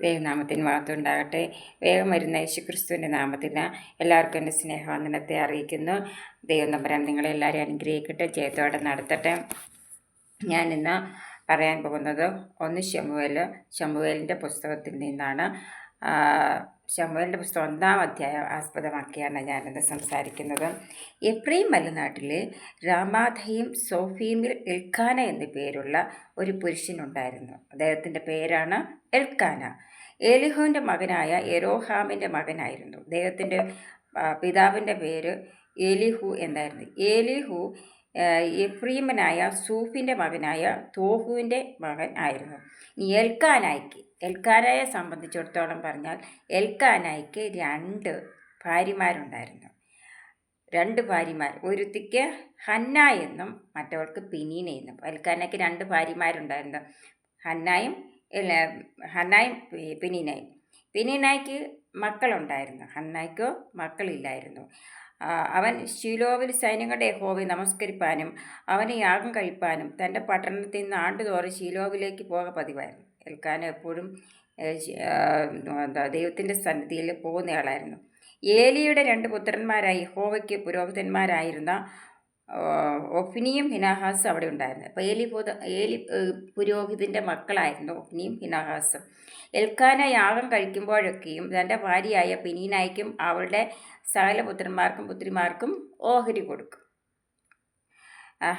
ദൈവനാമത്തിന് മഹത്വം ഉണ്ടാകട്ടെ. വേഗം വരുന്ന യേശുക്രിസ്തുവിൻ്റെ നാമത്തിൽ എല്ലാവർക്കും എൻ്റെ സ്നേഹവന്ദനത്തെ അറിയിക്കുന്നു. ദൈവം തമ്പുരാൻ നിങ്ങളെല്ലാവരും അനുഗ്രഹിക്കട്ടെ, ജയത്തോടെ നടത്തട്ടെ. ഞാനിന്ന് പറയാൻ പോകുന്നത് ശമൂവേലിൻ്റെ പുസ്തകത്തിൽ നിന്നാണ്. ശമൂവേലിൻ്റെ പുസ്തകം 1-ാം അധ്യായം ആസ്പദമാക്കിയാണ് ഞാനിന്ന് സംസാരിക്കുന്നത്. എഫ്രൈം മലനാട്ടിലെ രാമാഥയും സോഫീമിൽ എൽക്കാന എന്നു പേരുള്ള ഒരു പുരുഷനുണ്ടായിരുന്നു. അദ്ദേഹത്തിൻ്റെ പേരാണ് എൽക്കാന. ഏലിഹുവിൻ്റെ മകനായ യെരോഹാമിൻ്റെ മകനായിരുന്നു. അദ്ദേഹത്തിൻ്റെ പിതാവിൻ്റെ പേര് ഏലിഹു എന്നായിരുന്നു. ഏലിഹു എഫ്രീമനായ സൂഫിൻ്റെ മകനായ തോഹുവിൻ്റെ മകൻ ആയിരുന്നു. എൽക്കാനയെ സംബന്ധിച്ചിടത്തോളം പറഞ്ഞാൽ എൽക്കാനയ്ക്ക് 2 ഭാര്യമാരുണ്ടായിരുന്നു. 2 ഭാര്യമാർ, ഒരുത്തിക്ക് ഹന്ന എന്നും മറ്റവൾക്ക് പെനീന എന്നും. എൽക്കാനയ്ക്ക് 2 ഭാര്യമാരുണ്ടായിരുന്നു, ഹന്നായും പെനീനയും. പെനീനയ്ക്ക് മക്കളുണ്ടായിരുന്നു, ഹന്നായ്ക്കോ മക്കളില്ലായിരുന്നു. അവൻ ശീലോവിൽ സൈന്യങ്ങളുടെ യഹോവയെ നമസ്കരിപ്പാനും അവനെ യാഗം കഴിപ്പാനും തൻ്റെ പട്ടണത്തിൽ നിന്ന് ആണ്ടുതോറും ശീലോവിലേക്ക് പോക പതിവായിരുന്നു. എൽക്കാന എപ്പോഴും ദൈവത്തിൻ്റെ സന്നിധിയിൽ പോകുന്നയാളായിരുന്നു. ഏലിയുടെ 2 പുത്രന്മാരായ യഹോവയ്ക്ക് പുരോഹിതന്മാരായിരുന്ന ഒഫ്നിയും ഹിനാഹാസും അവിടെ ഉണ്ടായിരുന്നു. അപ്പോൾ ഏലി പുരോഹിതൻ്റെ മക്കളായിരുന്നു ഒഫ്നിയും ഹിനാഹാസും. എൽക്കാന യാഗം കഴിക്കുമ്പോഴൊക്കെയും തൻ്റെ ഭാര്യയായ പെനീനായ്ക്കും അവളുടെ സകല പുത്രന്മാർക്കും പുത്രിമാർക്കും ഓഹരി കൊടുക്കും.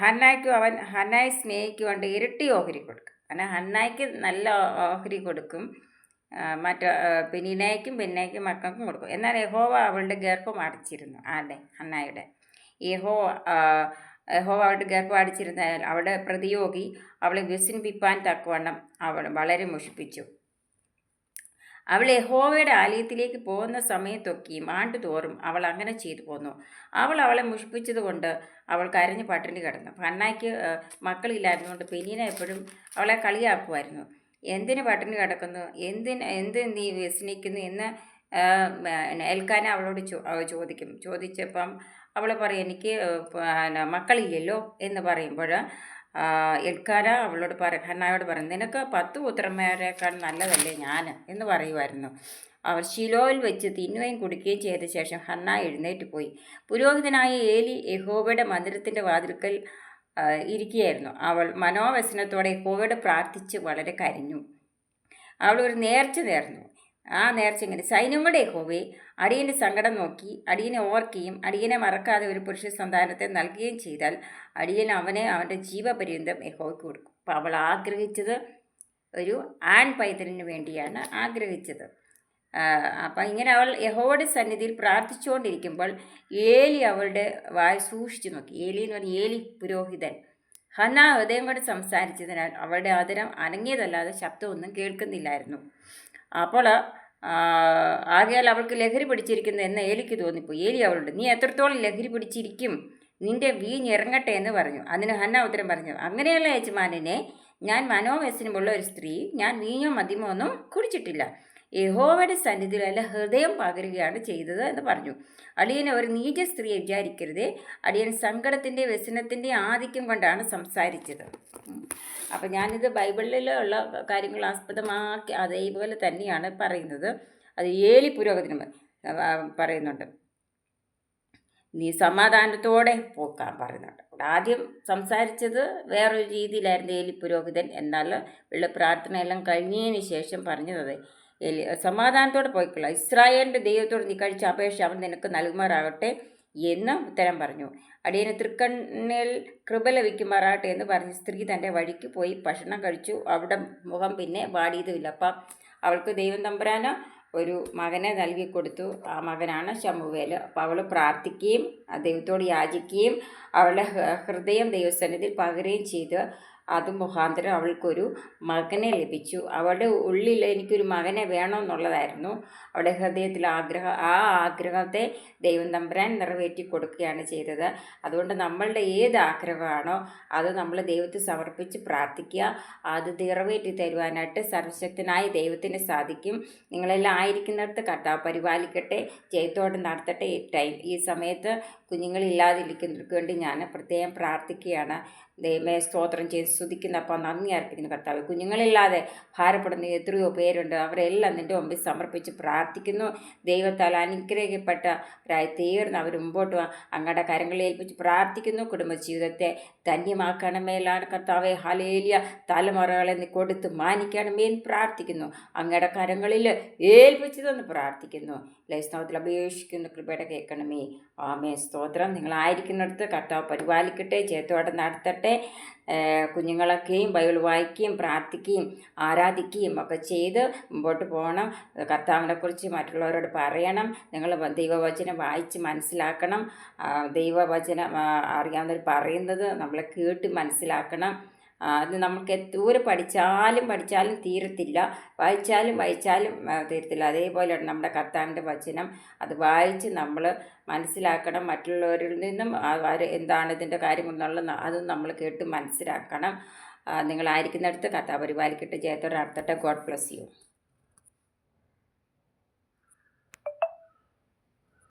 ഹന്നായെ സ്നേഹിക്കൊണ്ട് ഇരട്ടി ഓഹരി കൊടുക്കും. കാരണം ഹന്നായ്ക്ക് നല്ല ഓഹരി കൊടുക്കും, പെനീനായ്ക്കും മക്കൾക്കും കൊടുക്കും. എന്നാൽ യഹോവ അവളുടെ ഗർഭം അടച്ചിരുന്നു. ഹന്നായുടെ യഹോവ അവളുടെ ഗർഭം അടച്ചിരുന്നതിനാൽ അവളുടെ പ്രതിയോഗി അവളെ വ്യസനിപ്പിപ്പാൻ തക്കവണ്ണം അവൾ വളരെ മുഷിപ്പിച്ചു. അവൾ യഹോവയുടെ ആലയത്തിലേക്ക് പോകുന്ന സമയത്തൊക്കെയും ആണ്ടുതോറും അവൾ അങ്ങനെ ചെയ്തു പോന്നു. അവളെ മുഷിപ്പിച്ചത് കൊണ്ട് അവൾ കരഞ്ഞ് പട്ടിണി കിടന്നു. ഹന്നായ്ക്ക് മക്കളില്ലായിരുന്നുകൊണ്ട് പെനീന എപ്പോഴും അവളെ കളിയാക്കുമായിരുന്നു. എന്തിന് പട്ടിണി കിടക്കുന്നു, എന്ത് നീ വ്യസനിക്കുന്നു എന്ന് എൽക്കാന അവളോട് ചോദിച്ചപ്പം അവൾ പറയും, എനിക്ക് മക്കളില്ലല്ലോ എന്ന് പറയുമ്പോൾ എൽക്കാന അവളോട് ഹന്നായോട് പറയും, നിനക്ക് 10 പുത്രന്മാരെക്കാൾ നല്ലതല്ലേ ഞാൻ എന്ന് പറയുമായിരുന്നു. അവർ ശിലോയിൽ വെച്ച് തിന്നുകയും കുടിക്കുകയും ചെയ്ത ശേഷം ഹന്ന എഴുന്നേറ്റ് പോയി. പുരോഹിതനായ ഏലി യഹോവയുടെ മന്ദിരത്തിൻ്റെ വാതിൽക്കൽ ഇരിക്കുകയായിരുന്നു. അവൾ മനോവ്യസനത്തോടെ യഹോവയോട് പ്രാർത്ഥിച്ച് വളരെ കരഞ്ഞു. അവൾ ഒരു നേർച്ച നേർന്നു. ആ നേർച്ച ഇങ്ങനെ: സൈന്യങ്ങളുടെ യഹോവേ, അടിയൻ്റെ സങ്കടം നോക്കി അടിയനെ ഓർക്കുകയും അടിയനെ മറക്കാതെ ഒരു പുരുഷ സന്താനത്തെ നൽകുകയും ചെയ്താൽ അടിയൻ അവനെ അവൻ്റെ ജീവപര്യന്തം യഹോവയ്ക്ക് കൊടുക്കും. അപ്പോൾ അവൾ ആഗ്രഹിച്ചത് ഒരു ആൺ പൈതലിന് വേണ്ടിയാണ് ആഗ്രഹിച്ചത്. അപ്പം ഇങ്ങനെ അവൾ യഹോവയുടെ സന്നിധിയിൽ പ്രാർത്ഥിച്ചുകൊണ്ടിരിക്കുമ്പോൾ ഏലി അവളുടെ വായ് സൂക്ഷിച്ചു നോക്കി. ഏലി എന്ന് പറഞ്ഞാൽ ഏലി പുരോഹിതൻ. ഹന്ന ഹൃദയം കൊണ്ട് സംസാരിച്ചതിനാൽ അവളുടെ ആദരം അനങ്ങിയതല്ലാതെ ശബ്ദമൊന്നും കേൾക്കുന്നില്ലായിരുന്നു. അപ്പോൾ ആകയാൽ അവൾക്ക് ലഹരി പിടിച്ചിരിക്കുന്നു എന്ന് ഏലിക്ക് തോന്നിപ്പോയി. ഏലി അവളോട്, നീ എത്രത്തോളം ലഹരി പിടിച്ചിരിക്കും, നിന്റെ വീഞ്ഞിറങ്ങട്ടെ എന്ന് പറഞ്ഞു. അതിന് ഹന്ന ഉത്തരം പറഞ്ഞു, അങ്ങനെയല്ല യജമാനനെ, ഞാൻ മനോവ്യസനമുള്ള ഒരു സ്ത്രീ, ഞാൻ വീഞ്ഞോ മദ്യമോ ഒന്നും കുടിച്ചിട്ടില്ല. യഹോവയുടെ സന്നിധിയിൽ അല്ല ഹൃദയം പകരുകയാണ് ചെയ്തത് എന്ന് പറഞ്ഞു. അടിയനെ ഒരു നീച സ്ത്രീയെ വിചാരിക്കരുതേ, അടിയൻ സങ്കടത്തിൻ്റെ വ്യസനത്തിൻ്റെ ആധിക്യം കൊണ്ടാണ് സംസാരിച്ചത്. അപ്പം ഞാനിത് ബൈബിളിലുള്ള കാര്യങ്ങൾ ആസ്പദമാക്കി അതേപോലെ തന്നെയാണ് പറയുന്നത്. അത് ഏലി പുരോഹിതൻ പറയുന്നുണ്ട്, നീ സമാധാനത്തോടെ പോക്കാൻ പറയുന്നുണ്ട്. ആദ്യം സംസാരിച്ചത് വേറൊരു രീതിയിലായിരുന്നു ഏലി പുരോഹിതൻ. എന്നാൽ പ്രാർത്ഥനയെല്ലാം കഴിഞ്ഞതിന് ശേഷം പറഞ്ഞത് സമാധാനത്തോടെ പോയിക്കൊള്ളാം, ഇസ്രായേലിൻ്റെ ദൈവത്തോട് നീ കഴിച്ച അപേക്ഷ അവൻ നിനക്ക് നൽകുമാറാകട്ടെ എന്ന് ഉത്തരം പറഞ്ഞു. അടിയന് തൃക്കണ്ണിൽ കൃപ ലഭിക്കുമാറാകട്ടെ എന്ന് പറഞ്ഞ് സ്ത്രീ തൻ്റെ വഴിക്ക് പോയി ഭക്ഷണം കഴിച്ചു. അവിടെ മുഖം പിന്നെ വാടിയതുമില്ല. അപ്പം അവൾക്ക് ദൈവം തമ്പുരാന് ഒരു മകനെ നൽകി കൊടുത്തു. ആ മകനാണ് ശമൂവേൽ. അപ്പോൾ അവൾ പ്രാർത്ഥിക്കുകയും ദൈവത്തോട് യാചിക്കുകയും അവളുടെ ഹൃദയം ദൈവസന്നിധിയിൽ പകരുകയും ചെയ്ത് അത് മുഖാന്തരം അവൾക്കൊരു മകനെ ലഭിച്ചു. അവളുടെ ഉള്ളിൽ എനിക്കൊരു മകനെ വേണമെന്നുള്ളതായിരുന്നു അവളുടെ ഹൃദയത്തിൽ ആഗ്രഹം. ആ ആഗ്രഹത്തെ ദൈവം തമ്പുരാൻ നിറവേറ്റി കൊടുക്കുകയാണ് ചെയ്തത്. അതുകൊണ്ട് നമ്മളുടെ ഏത് ആഗ്രഹമാണോ അത് നമ്മൾ ദൈവത്തെ സമർപ്പിച്ച് പ്രാർത്ഥിക്കുക. അത് നിറവേറ്റി തരുവാനായിട്ട് സർവശക്തനായ ദൈവത്തിന് സാധിക്കും. നിങ്ങളെല്ലാം ആയിരിക്കുന്നിടത്ത് കർത്താവ് പരിപാലിക്കട്ടെ, ജയത്തോടെ നടത്തട്ടെ. ഈ സമയത്ത് കുഞ്ഞുങ്ങളില്ലാതിരിക്കുന്നവർക്ക് വേണ്ടി ഞാൻ പ്രത്യേകം പ്രാർത്ഥിക്കുകയാണ്. ദൈവമേ സ്തോത്രം ചെയ്ത് സ്തുതിക്കുന്നപ്പോൾ നന്ദി അർപ്പിക്കുന്നു കർത്താവ്. കുഞ്ഞുങ്ങളില്ലാതെ ഭാരപ്പെടുന്ന എത്രയോ പേരുണ്ട്. അവരെല്ലാം നിൻ്റെ മുമ്പിൽ സമർപ്പിച്ച് പ്രാർത്ഥിക്കുന്നു. ദൈവത്താൽ അനുഗ്രഹിക്കപ്പെട്ടവരായി തീർന്ന് അവർ മുമ്പോട്ട് അങ്ങയുടെ കരങ്ങളിൽ ഏൽപ്പിച്ച് പ്രാർത്ഥിക്കുന്നു. കുടുംബജീവിതത്തെ ധന്യമാക്കണമേലാണ് കർത്താവെ. ഹല്ലേലൂയ. തലമുറകളെ നീ കൊടുത്ത് മാനിക്കണമേ എന്ന് പ്രാർത്ഥിക്കുന്നു. അങ്ങയുടെ കരങ്ങളിൽ ഏൽപ്പിച്ചു തന്ന് പ്രാർത്ഥിക്കുന്നു. ലൈസ്തവത്തിൽ അപേക്ഷിക്കുന്നു. കൃപയുടെ കേൾക്കണമേ. ആമേ. സ്തോത്രം. നിങ്ങളായിരിക്കുന്നിടത്ത് കർത്താവ് പരിപാലിക്കട്ടെ, ചേത്തോടെ നടത്തട്ടെ. കുഞ്ഞുങ്ങളൊക്കെയും ബൈബിൾ വായിക്കുകയും പ്രാർത്ഥിക്കുകയും ആരാധിക്കുകയും ഒക്കെ ചെയ്ത് മുമ്പോട്ട് പോകണം. കർത്താവിനെക്കുറിച്ച് മറ്റുള്ളവരോട് പറയണം. നിങ്ങൾ ദൈവവചനം വായിച്ച് മനസ്സിലാക്കണം. ദൈവവചനം അറിയാവുന്നവർ പറയുന്നത് നമ്മൾ കേട്ട് മനസ്സിലാക്കണം. അത് നമുക്ക് എന്തോരം പഠിച്ചാലും തീരത്തില്ല. വായിച്ചാലും തീരത്തില്ല. അതേപോലെ നമ്മുടെ കർത്താവിൻ്റെ വചനം അത് വായിച്ച് നമ്മൾ മനസ്സിലാക്കണം. മറ്റുള്ളവരിൽ നിന്നും അവർ എന്താണ് ഇതിൻ്റെ കാര്യം എന്നുള്ളത് അതും നമ്മൾ കേട്ട് മനസ്സിലാക്കണം. നിങ്ങളായിരിക്കുന്നിടത്ത് കർത്താവ് പരിപാലിക്കട്ടെ, ജയത്തോടെ നടത്തട്ടെ. God bless you.